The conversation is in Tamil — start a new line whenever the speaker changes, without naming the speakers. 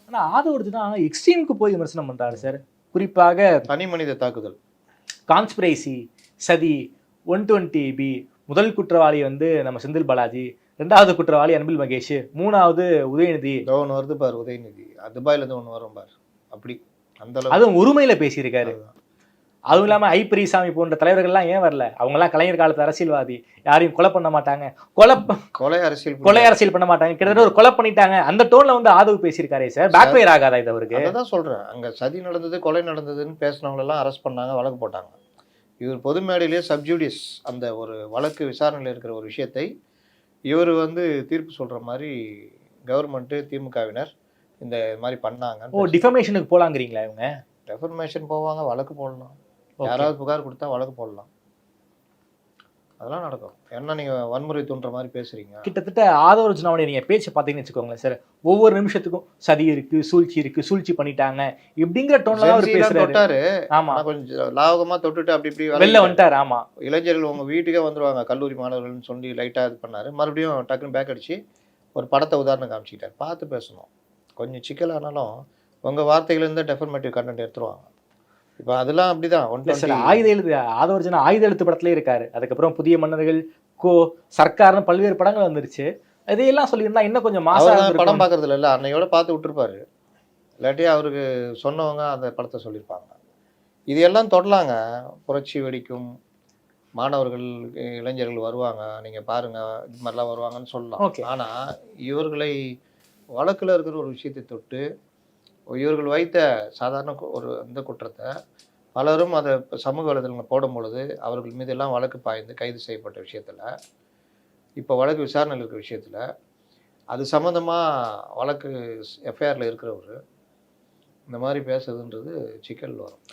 ஆனா ஆதவ அர்ஜுனா எக்ஸ்ட்ரீமுக்கு போய் விமர்சனம் பண்றாரு சார். குறிப்பாக
தனி மனித தாக்குதல்,
கான்ஸ்பிரசி, சதி, 120B, முதல் குற்றவாளி வந்து நம்ம செந்தில் பாலாஜி, 2வது குற்றவாளி அன்பில் மகேஷ், 3வது உதயநிதி.
ஒன்று வருது பாரு உதயநிதி, துபாயிலேருந்து ஒன்று வரும் பாரு, அப்படி அந்த அளவு
அதுவும் உரிமையில பேசியிருக்காரு. அதுவும் இல்லாம ஐ பெரியசாமி போன்ற தலைவர்கள்லாம் ஏன் வரல? அவங்கலாம் கலைஞர் காலத்து அரசியல்வாதி, யாரையும் கொலை பண்ண மாட்டாங்க, கொலை அரசியல் பண்ண மாட்டாங்க, கிட்டத்தட்ட ஒரு கொலை பண்ணிட்டாங்க. அந்த டோன்ல வந்து ஆதவ் பேசியிருக்காரே சார், பேக் ஃபயர் ஆகாதா இது அவருக்கு?
அதான் சொல்றேன், அங்க சதி நடந்தது கொலை நடந்ததுன்னு பேசினவங்களெல்லாம் அரெஸ்ட் பண்ணாங்க, வழக்கு போட்டாங்க. இவர் பொது மேடையிலேயே சப்ஜூடிஸ் அந்த ஒரு வழக்கு விசாரணையில் இருக்கிற ஒரு விஷயத்தை இவர் வந்து தீர்ப்பு சொல்ற மாதிரி கவர்மெண்ட்டு திமுகவினர் இந்த மாதிரி பண்ணாங்க.
ஓ, டிஃபமேஷனுக்கு போலாங்கிறீங்களா? இவங்க
டெஃபர்மேஷன் போவாங்க, வழக்கு போடலாம், யாராவது புகார் கொடுத்தா வழக்கு போடலாம், அதெல்லாம் நடக்கும். ஏன்னா நீங்க வன்முறை தூண்டுற மாதிரி பேசுறீங்க.
கிட்டத்தட்ட ஆதவ அர்ஜுனாவுடைய நீங்க பேச்சை பார்த்தீங்கன்னு வச்சுக்கோங்களேன் சார், ஒவ்வொரு நிமிஷத்துக்கும் சதி இருக்கு, சூழ்ச்சி பண்ணிட்டாங்க இப்படிங்கிற டோன்ல அவர் பேசுறாரு. ஆமா,
கொஞ்சம் லாவகமா தொட்டுட்டு அப்படி இப்படி
வெளில வந்துட்டாரு. ஆமா,
இளைஞர்கள் உங்க வீட்டுக்கே வந்துருவாங்க கல்லூரி மாணவர்கள்னு சொல்லி லைட்டா இது பண்ணாரு, மறுபடியும் டக்குன்னு பேக் அடிச்சு ஒரு படத்தை உதாரணம் காமிச்சிக்கிட்டார். பார்த்து பேசணும், கொஞ்சம் சிக்கலானாலும் உங்க வார்த்தைகள் இருந்தால் டெஃபர்மேட்டிவ் கண்டென்ட் எடுத்துருவாங்க. இப்போ அதெல்லாம் அப்படிதான்.
ஆயுத எழுத்து ஆதவ அர்ஜுனா ஆயுத எழுத்து படத்திலே இருக்காரு. அதுக்கப்புறம் புதிய மன்னர்கள், சர்க்கார்னு பல்வேறு படங்கள் வந்துருச்சு. இதையெல்லாம் சொல்லியிருந்தா இன்னும் கொஞ்சம் மாசம்
படம் பார்க்கறதுல இல்லை, அன்னையோட பார்த்து விட்டுருப்பாரு. இல்லாட்டி அவருக்கு சொன்னவங்க அந்த படத்தை சொல்லியிருப்பாங்க. இது எல்லாம் தொடலாங்க. புரட்சி வெடிக்கும், மாணவர்கள் இளைஞர்கள் வருவாங்க, நீங்கள் பாருங்க இது மாதிரிலாம் வருவாங்கன்னு சொல்லலாம். ஆனால் இவர்களை வழக்கில் இருக்கிற ஒரு விஷயத்தை தொட்டு இவர்கள் வைத்த சாதாரண ஒரு அந்த குற்றத்தை பலரும் அதை சமூக வலைதளங்கள் போடும் பொழுது அவர்கள் மீதெல்லாம் வழக்கு பாய்ந்து கைது செய்யப்பட்ட விஷயத்தில், இப்போ வழக்கு விசாரணையில் இருக்கிற விஷயத்தில் அது சம்மந்தமாக வழக்கு எஃப்ஐஆரில் இருக்கிறவர் இந்த மாதிரி பேசுறதுன்றது சிக்கல் வரும்.